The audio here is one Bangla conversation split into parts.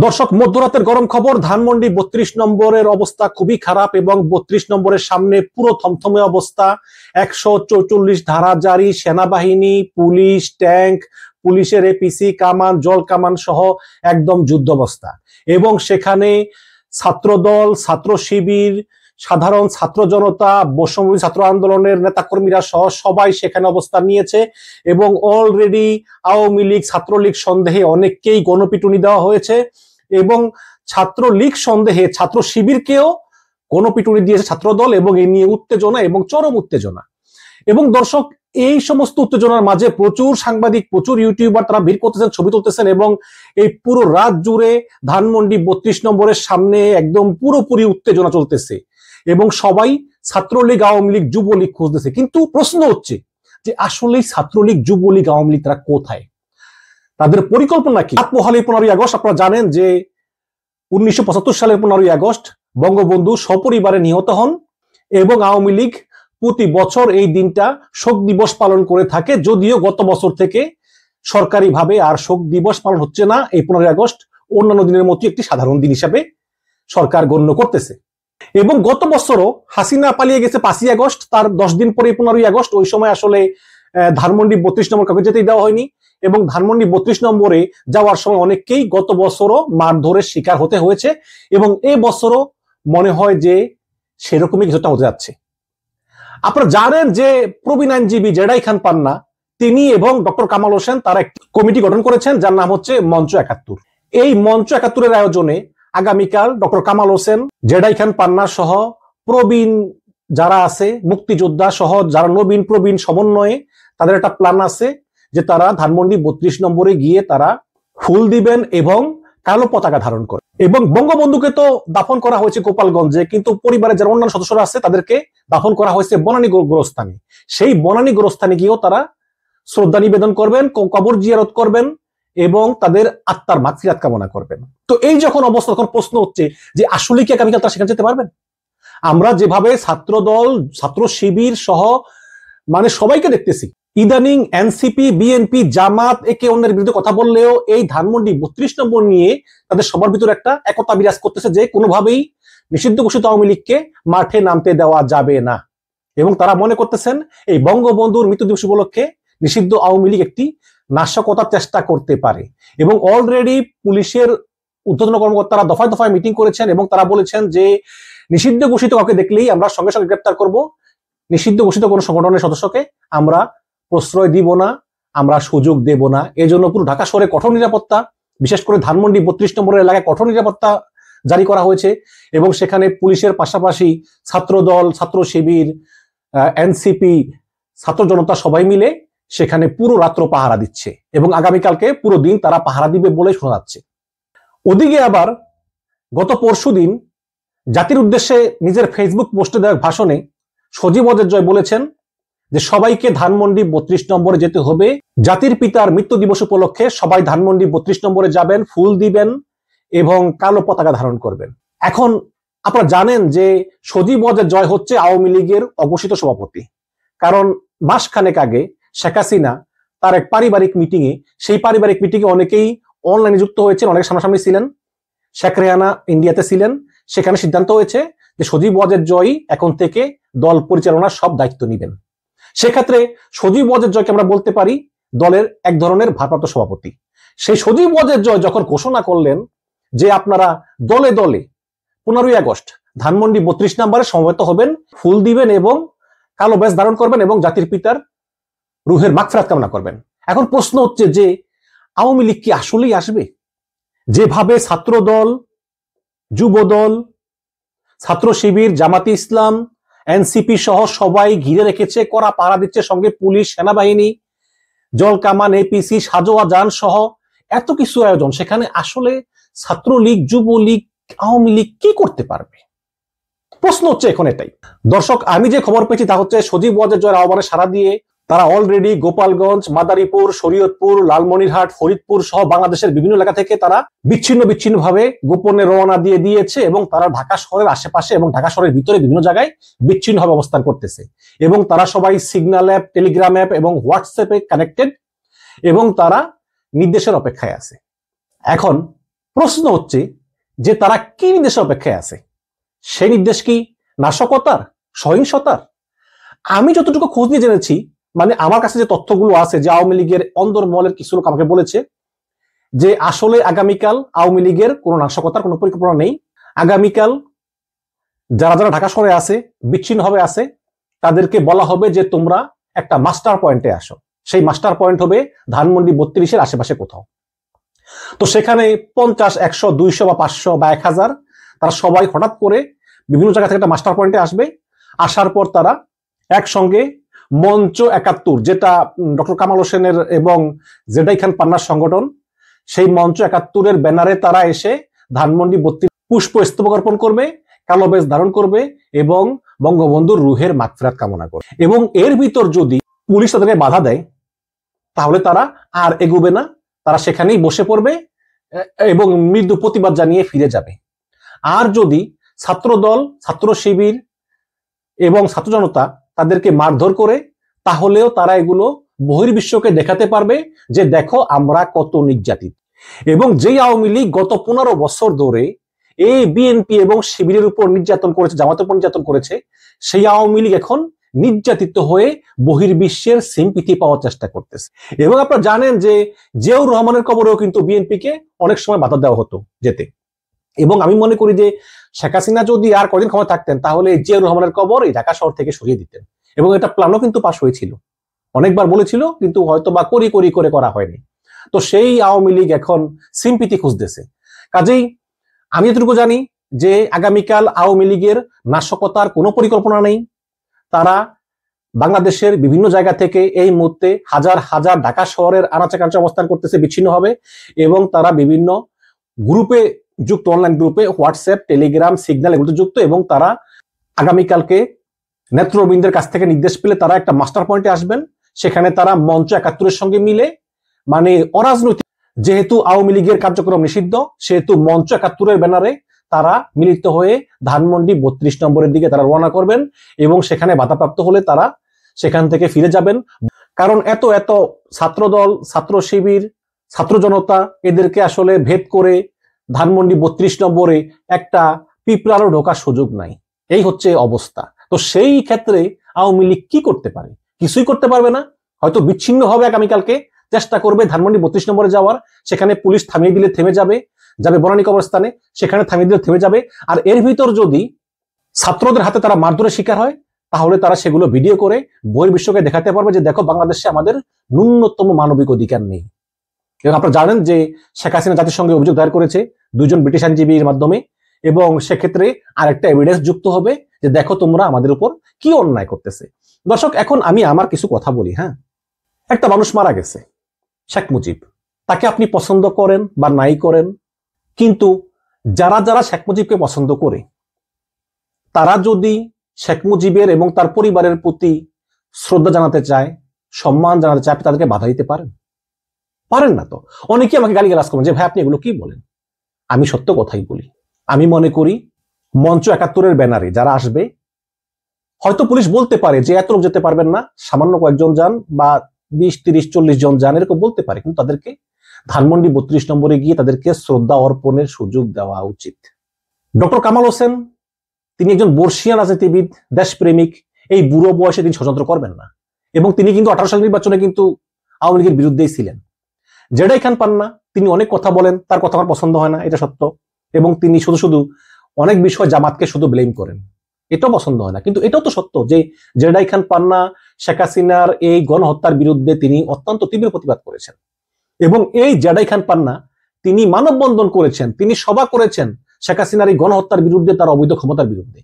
দর্শক, মধ্যরাতের গরম খবর। ধানমন্ডি ৩২ নম্বরের অবস্থা খুবই খারাপ এবং ৩২ নম্বরের সামনে পুরো থমথমে অবস্থা। ১৪৪ ধারা জারি, সেনাবাহিনী, পুলিশ, ট্যাঙ্ক, পুলিশের এপিসি, কামান, জল কামান সহ একদম যুদ্ধবস্থা। এবং সেখানে ছাত্রদল, ছাত্র শিবির, সাধারণ ছাত্র জনতা, বৈষম্যবিরোধী ছাত্র আন্দোলনের নেতাকর্মীরা সহ সবাই সেখানে অবস্থান নিয়েছে। এবং অলরেডি আওয়ামী লীগ, ছাত্রলীগ সন্দেহে অনেককেই গণপিটুনি দেওয়া হয়েছে এবং ছাত্রলীগ সন্দেহে ছাত্র শিবিরকেও গণপিটুনি দিয়েছে ছাত্রদল। এবং এই নিয়ে উত্তেজনা এবং চরম উত্তেজনা। এবং দর্শক, এই সমস্ত উত্তেজনার মাঝে প্রচুর সাংবাদিক, প্রচুর ইউটিউবার তারা ভিড় করতেছেন, ছবি তুলতেছেন এবং এই পুরো রাত জুড়ে ধানমন্ডি ৩২ নম্বরের সামনে একদম পুরোপুরি উত্তেজনা চলতেছে এবং সবাই ছাত্রলীগ, আওয়ামী লীগ, যুবলীগ খুঁজতেছে। কিন্তু প্রশ্ন হচ্ছে যে আসলে ছাত্রলীগ, যুবলীগ, আওয়ামী লীগ তারা কোথায়, তাদের পরিকল্পনা কি? পোহালি 15ই আগস্ট, আপনারা জানেন যে 1975 সালের 15ই আগস্ট বঙ্গবন্ধু সপরিবারে নিহত হন এবং আওয়ামী লীগ প্রতি বছর এই দিনটা শোক দিবস পালন করে থাকে। যদিও গত বছর থেকে সরকারিভাবে আর শোক দিবস পালন হচ্ছে না, এই 15ই আগস্ট অন্যান্য দিনের মতো একটি সাধারণ দিন হিসাবে সরকার গণ্য করতেছে। এবং গত বছরও হাসিনা পালিয়ে গেছে 5ই আগস্ট, তার 10 দিন পরে 15ই আগস্ট। ওই সময় আসলে ধানমন্ডি 32 নম্বর কাউকে যেতেই দেওয়া হয়নি এবং ধানমন্ডি 32 নম্বরে যাওয়ার সময় অনেককেই গত বছরও মারধরের শিকার হতে হয়েছে এবং এই বছরও মনে হয় যে সেরকমই কিছুটা হতে যাচ্ছে। আপনারা জানেন যে প্রবীণ আইনজীবী জেডাই খান পান্না, তিনি এবং ডক্টর কামাল হোসেন তারা একটি কমিটি গঠন করেছেন যার নাম হচ্ছে মঞ্চ ৭১। এই মঞ্চ ৭১-এর আয়োজনে আগামীকাল ডক্টর কামাল হোসেন, জেডাই খান পান্না সহ প্রবীণ যারা আছে, মুক্তিযোদ্ধা সহ যারা নবীন প্রবীণ সমন্বয়ে তাদের একটা প্ল্যান আছে যে তারা ধানমন্ডি 32 নম্বরে গিয়ে তারা ফুল দিবেন এবং কালো পতাকা ধারণ করে। এবং বঙ্গবন্ধুকে তো দাফন করা হয়েছে গোপালগঞ্জে, কিন্তু পরিবারের যারা অন্যান্য সদস্যরা আছে তাদেরকে দাফন করা হয়েছে বনানী গোরস্থানে। সেই বনানী গোরস্থানে গিয়েও তারা শ্রদ্ধা নিবেদন করবেন, কবর জিয়ারত করবেন এবং তাদের আত্মার মাগফিরাত কামনা করবেন। তো এই যখন অবস্থা, তখন প্রশ্ন হচ্ছে যে আসলে কি আগামীকাল তারা সেখানে যেতে পারবেন? আমরা যেভাবে ছাত্রদল, ছাত্র শিবির সহ মানে সবাইকে দেখতেছি, ইদানিং এনসিপি, বিএনপি, জামাত একে অন্যের বিরুদ্ধে কথা বললেও এই ধানমন্ডি 32 নম্বর নিয়ে তাদের সবার ভিতরে একটা একতা বিরাজ করতেছে যে কোনোভাবেই নিষিদ্ধ ঘোষিত আওয়ামী লীগকে মাঠে নামতে দেওয়া যাবে না। এবং তারা মনে করতেছেন এই বঙ্গবন্ধুর মৃত্যু দিবস উপলক্ষে নিষিদ্ধ আওয়ামী লীগ একটি নাশকতার চেষ্টা করতে পারে। এবং অলরেডি পুলিশের ঊর্ধ্বতন কর্মকর্তারা দফায় দফায় মিটিং করেছেন এবং তারা বলেছেন যে নিষিদ্ধ ঘোষিত কাউকে দেখলেই আমরা সঙ্গে সঙ্গে গ্রেপ্তার করব, নিষিদ্ধ ঘোষিত কোন সংগঠনের সদস্যকে আমরা প্রশ্রয় দিব না, আমরা সুযোগ দেব না। এজন্য পুরো ঢাকা শহরে কঠোর নিরাপত্তা, বিশেষ করে ধানমন্ডি 32 নম্বরের এলাকায় কঠোর নিরাপত্তা জারি করা হয়েছে এবং সেখানে পুলিশের পাশাপাশি ছাত্রদল, ছাত্র শিবির, এনসিপি, ছাত্র জনতা সবাই মিলে সেখানে পুরো রাত্র পাহারা দিচ্ছে এবং আগামীকালকে পুরো দিন তারা পাহারা দিবে বলে শোনা যাচ্ছে। ওদিকে আবার গত পরশুদিন জাতির উদ্দেশ্যে নিজের ফেসবুক পোস্টে দেওয়া ভাষণে সজীব ওয়াজেদ জয় বলেছেন যে সবাইকে ধানমন্ডি 32 নম্বরে যেতে হবে। জাতির পিতার মৃত্যু দিবস উপলক্ষে সবাই ধানমন্ডি 32 নম্বরে যাবেন, ফুল দিবেন এবং কালো পতাকা ধারণ করবেন। এখন আপনারা জানেন যে সজীব ওয়াজেদ জয় হচ্ছে আওয়ামী লীগের অঘোষিত সভাপতি, কারণ মাসখানেক আগে শেখ হাসিনা তার এক পারিবারিক মিটিংয়ে, সেই পারিবারিক মিটিংয়ে অনেকেই অনলাইনে যুক্ত হয়েছেন, অনেক সামনাসামনি ছিলেন, শেখ রেহানা ইন্ডিয়াতে ছিলেন। সেখানে সিদ্ধান্ত হয়েছে যে সজীব ওয়াজেদ জয় এখন থেকে দল পরিচালনার সব দায়িত্ব নেবেন। সেক্ষেত্রে সজীব ওয়াজেদ জয়কে আমরা বলতে পারি দলের এক ধরনের ভারপ্রাপ্ত সভাপতি। সেই সজীব ওয়াজেদ জয় যখন ঘোষণা করলেন যে আপনারা দলে দলে 15ই আগস্ট ধানমন্ডি 32 নম্বরে সমবেত হবেন, ফুল দিবেন এবং কালো ব্যাজ ধারণ করবেন এবং জাতির পিতার রুহের মাগফিরাত কামনা করবেন। এখন প্রশ্ন হচ্ছে যে আওয়ামী লীগ কি আসলেই আসবে? যেভাবে ছাত্রদল, যুবদল, ছাত্র শিবির, জামাতি ইসলাম, এনসিপি সহ সবাই ঘিরে রেখেছে, কড়া পাহারা দিচ্ছে, সঙ্গে পুলিশ, সেনাবাহিনী, জল কামান, এপিসি, সাজোয়া যান সহ এত কিছু আয়োজন, সেখানে আসলে ছাত্রলীগ, যুবলীগ, আওয়ামী লীগ কি করতে পারবে? প্রশ্ন হচ্ছে এখন এটাই। দর্শক, আমি যে খবর পেয়েছি তা হচ্ছে সজীব ওয়াজেদ জয়ের আহ্বানে সাড়া দিয়ে তারা অলরেডি গোপালগঞ্জ, মাদারীপুর, শরীয়তপুর, লালমনিরহাট, ফরিদপুর সহ বাংলাদেশের বিভিন্ন এলাকা থেকে তারা বিচ্ছিন্ন ভাবে গোপনে রওনা দিয়ে দিয়েছে এবং তারা ঢাকা শহরের আশেপাশে এবং ঢাকা শহরের ভিতরে বিভিন্ন জায়গায় বিচ্ছিন্নভাবে অবস্থান করতেছে এবং তারা সবাই সিগন্যাল অ্যাপ, টেলিগ্রাম অ্যাপ এবং হোয়াটসঅ্যাপে কানেক্টেড এবং তারা নির্দেশের অপেক্ষায় আছে। এখন প্রশ্ন হচ্ছে যে তারা কি নির্দেশের অপেক্ষায় আছে? সেই নির্দেশ কি নাশকতার, সহিংসতার? আমি যতটুকু খোঁজ নিয়ে জেনেছি, মানে আমার কাছে যে তথ্যগুলো আছে, যে আওয়ামী লীগের অন্দরমহলের কিছু লোক আমাকে বলেছে যে আসলে আগামীকাল আওয়ামী লীগের কোনো নাশকতার কোনো পরিকল্পনা নেই। আগামীকাল যারা যারা ঢাকা শহরে আছে, বিচ্ছিন্নভাবে আছে, তাদেরকে বলা হবে যে তোমরা একটা মাস্টার পয়েন্টে আসো। সেই মাস্টার পয়েন্ট হবে ধানমন্ডি 32-এর আশেপাশে কোথাও। তো সেখানে 50, 100, 200 বা 500 বা 1000 তারা সবাই হঠাৎ করে বিভিন্ন জায়গা থেকে একটা মাস্টার পয়েন্টে আসবে। আসার পর তারা একসঙ্গে মঞ্চ 71, যেটা ডক্টর কামাল হোসেনের এবং জেডাই খান পান্নার সংগঠন, সেই মঞ্চ 71-এর ব্যানারে তারা এসে ধানমন্ডি 32 পুষ্প স্তবক অর্পণ করবে, কালো বেশ ধারণ করবে এবং বঙ্গবন্ধুর রুহের মাগফিরাত কামনা করবে। এবং এর ভিতর যদি পুলিশ তাদেরকে বাধা দেয়, তাহলে তারা আর এগোবে না, তারা সেখানেই বসে পড়বে এবং মৃদু প্রতিবাদ জানিয়ে ফিরে যাবে। আর যদি ছাত্রদল, ছাত্র শিবির এবং ছাত্র জনতা তাদেরকে মারধর করে, তাহলেও তারা এগুলো বহির্বিশ্বকে দেখাতে পারবে যে দেখো আমরা কত নির্যাতিত। এবং যেই আওয়ামী লীগ গত 15 বছর ধরে এই বিএনপি এবং শিবিরের উপর নির্যাতন করেছে, জামাতের উপর নির্যাতন করেছে, সেই আওয়ামী লীগ এখন নির্যাতিত হয়ে বহির্বিশ্বের সিম্পিতি পাওয়ার চেষ্টা করতেছে। এবং আপনারা জানেন যে জিয়াউর রহমানের কবরেও কিন্তু বিএনপিকে অনেক সময় বাধা দেওয়া হতো যেতে। এবং আমি মনে করি যে শেখ হাসিনা যদি আর কদিন ক্ষমতা থাকতেন, তাহলে জিয়াউর রহমানের কবর এই ঢাকা শহর থেকে সরিয়ে দিতেন। এবং এটা প্ল্যানও কিন্তু পাশ হয়েছিল, অনেকবার বলেছিল, কিন্তু হয়তো বা করি করি করে করা হয়নি। তো সেই আওয়ামী লীগ এখন সিম্পিতি খুঁজতেছে। কাজেই আমি এতটুকু জানি যে আগামীকাল আওয়ামী লীগের নাশকতার কোনো পরিকল্পনা নেই। তারা বাংলাদেশের বিভিন্ন জায়গা থেকে এই মুহূর্তে হাজার হাজার ঢাকা শহরের আনাচে কানাচে অবস্থান করতেছে বিচ্ছিন্ন হবে, এবং তারা বিভিন্ন গ্রুপে যুক্ত, অনলাইন গ্রুপে, হোয়াটসঅ্যাপ, টেলিগ্রাম, সিগন্যাল এগুলোতে যুক্ত। এবং তারা আগামীকালকে নেতৃবৃন্দের কাছ থেকে নির্দেশ পেলে তারা একটা মাস্টার পয়েন্টে আসবেন। সেখানে তারা মঞ্চ 71-এর সঙ্গে মিলে, মানে অরাজনৈতিক, যেহেতু আওয়ামী লীগের কার্যক্রম নিষিদ্ধ, সেহেতু মঞ্চ 71-এর ব্যানারে তারা মিলিত হয়ে ধানমন্ডি 32 নম্বরের দিকে তারা রওনা করবেন। এবং সেখানে বাধাপ্রাপ্ত হলে তারা সেখান থেকে ফিরে যাবেন। কারণ এত এত ছাত্রদল, ছাত্র শিবির, ছাত্র জনতা, এদেরকে আসলে ভেদ করে ধানমন্ডি 32 নম্বরে একটা পিঁপড়ারও ঢোকার সুযোগ নাই। এই হচ্ছে অবস্থা। তো সেই ক্ষেত্রে আওয়ামী লীগ কি করতে পারে? কিছুই করতে পারবে না। হয়তো বিচ্ছিন্ন হবে, আগামীকালকে চেষ্টা করবে ধানমন্ডি 32 নম্বরে যাওয়ার। সেখানে পুলিশ থামিয়ে দিলে থেমে যাবে, যাবে বনানী কবরস্থানে, সেখানে থামিয়ে দিলে থেমে যাবে। আর এর ভিতর যদি ছাত্রদের হাতে তারা মারধরের শিকার হয়, তাহলে তারা সেগুলো ভিডিও করে বহির্বিশ্বকে দেখাতে পারবে যে দেখো বাংলাদেশে আমাদের ন্যূনতম মানবিক অধিকার নেই। এবং আপনারা জানেন যে শেখ হাসিনা জাতিসংঘে অভিযোগ দায়ের করেছে 2 জন ব্রিটিশ আইনজীবীর মাধ্যমে, এবং সেক্ষেত্রে আরেকটা এভিডেন্স যুক্ত হবে যে দেখো তোমরা আমাদের উপর কি অন্যায় করতেছে। দর্শক, এখন আমি আমার কিছু কথা বলি। হ্যাঁ, একটা মানুষ মারা গেছে, শেখ মুজিব, তাকে আপনি পছন্দ করেন বা নাই করেন, কিন্তু যারা যারা শেখ মুজিবকে পছন্দ করে, তারা যদি শেখ মুজিবের এবং তার পরিবারের প্রতি শ্রদ্ধা জানাতে চায়, সম্মান জানাতে চায়, আপনি তাদেরকে বাধা দিতে পারেন? পারেন না। তো অনেকে আমাকে গালিগালাজ করেন যে ভাই আপনি এগুলো কি বলেন। আমি সত্য কথাই বলি। আমি মনে করি মঞ্চ 71-এর ব্যানারে যারা আসবে, হয়তো পুলিশ বলতে পারে যে এত লোক যেতে পারবেন না, সামান্য কয়েকজন যান বা 20, 30, 40 জন যান, এরকম বলতে পারে, কিন্তু তাদেরকে ধানমন্ডি 32 নম্বরে গিয়ে তাদেরকে শ্রদ্ধা অর্পণের সুযোগ দেওয়া উচিত। ডক্টর কামাল হোসেন, তিনি একজন বর্ষিয়ান রাজনীতিবিদ, দেশপ্রেমিক। এই বুড়ো বয়সে তিনি ষড়যন্ত্র করবেন না। এবং তিনি কিন্তু 18 সালের নির্বাচনে কিন্তু আওয়ামী লীগের বিরুদ্ধেই ছিলেন। জেডাই খান পান্না, তিনি অনেক কথা বলেন, তার কথা আমার পছন্দ হয় না, এটা সত্য। এবং তিনি শুধু শুধু অনেক বিষয় জামাতকে শুধু ব্লেম করেন, এটাও পছন্দ হয় না। কিন্তু এটাও তো সত্য যে জেডাই খান পান্না শেখ হাসিনার এই গণহত্যার বিরুদ্ধে তিনি অত্যন্ত তীব্র প্রতিবাদ করেছেন। এবং এই জেডাই খান পান্না তিনি মানববন্ধন করেছেন, তিনি সভা করেছেন শেখ হাসিনার এই গণহত্যার বিরুদ্ধে, তার অবৈধ ক্ষমতার বিরুদ্ধে।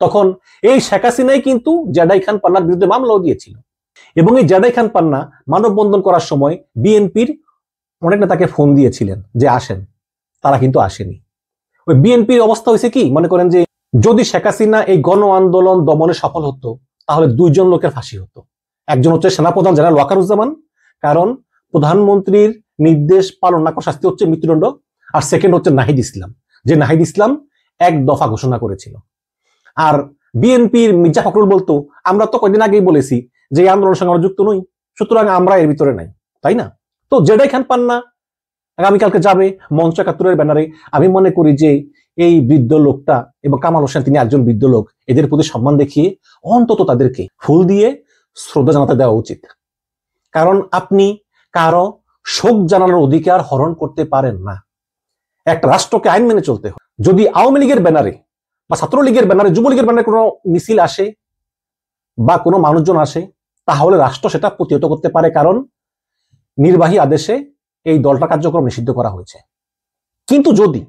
তখন এই শেখ হাসিনাই কিন্তু জেডাই খান পান্নার বিরুদ্ধে মামলাও দিয়েছিল। এবং এই জেডাই খান পান্না মানববন্ধন করার সময় বিএনপির অনেক নেতাকে ফোন দিয়েছিলেন যে আসেন, তারা কিন্তু আসেনি। ওই বিএনপির অবস্থা হয়েছে কি, মনে করেন যে যদি শেখ হাসিনা এই গণ আন্দোলন দমনে সফল হতো, তাহলে 2 জন লোকের ফাঁসি হতো। একজন হচ্ছে সেনাপ্রধান জেনারেল ওয়াকারুজ্জামান, কারণ প্রধানমন্ত্রীর নির্দেশ পালন না করা শাস্তি হচ্ছে মৃত্যুদণ্ড। আর সেকেন্ড হচ্ছে নাহিদ ইসলাম, যে নাহিদ ইসলাম 1 দফা ঘোষণা করেছিল। আর বিএনপির মির্জা ফখরুল বলতো আমরা তো কয়েকদিন আগেই বলেছি যে এই আন্দোলনের সঙ্গে আমরা যুক্ত নই, সুতরাং আমরা এর ভিতরে নাই, তাই না? তো জেডাই খান পান্না আগামীকালকে যাবে মঞ্চ ৭১-এর ব্যানারে। আমি মনে করি যে এই বৃদ্ধ লোকটা এবং কামাল হোসেন, তিনি একজন বৃদ্ধ লোক, এদের প্রতি সম্মান দেখিয়ে অন্তত তাদেরকে ফুল দিয়ে শ্রদ্ধা জানাতে দেওয়া উচিত। কারণ আপনি কারো শোক জানানোর অধিকার হরণ করতে পারেন না। একটা রাষ্ট্রকে আইন মেনে চলতে হয়। যদি আওয়ামী লীগের ব্যানারে বা ছাত্রলীগের ব্যানারে, যুবলীগের ব্যানারে কোনো মিছিল আসে বা কোনো মানুষজন আসে, তাহলে রাষ্ট্র সেটা প্রতিহত করতে পারে, কারণ নির্বাহী আদেশে এই দলটা কার্যক্রম নিষিদ্ধ করা হয়েছে। কিন্তু যদি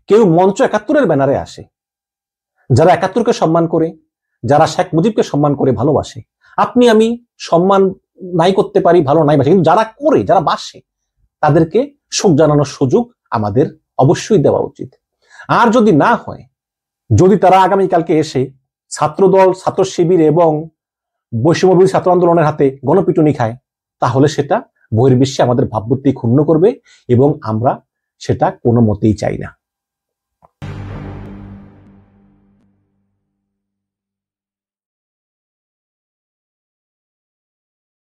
কেউ মঞ্চ ৭১-এর ব্যানারে আসে, যারা ৭১-কে সম্মান করে, যারা শেখ মুজিবকে সম্মান করে ভালোবাসে, আপনি আমি সম্মান নাই করতে পারি, ভালো নাই বাসে, কিন্তু যারা করে, যারা বাসে, তাদেরকে শোক জানানোর সুযোগ আমাদের অবশ্যই দেওয়া উচিত। আর যদি না হয়, যদি তারা আগামীকালকে এসে ছাত্রদল, ছাত্র শিবির এবং বৈষম্যবিরোধী ছাত্র আন্দোলনের হাতে গণপিটুনি খায়, তাহলে সেটা বহির্বিশ্বে আমাদের ভাবমূর্তি ক্ষুণ্ণ করবে এবং আমরা সেটা কোনো মতেই চাই না।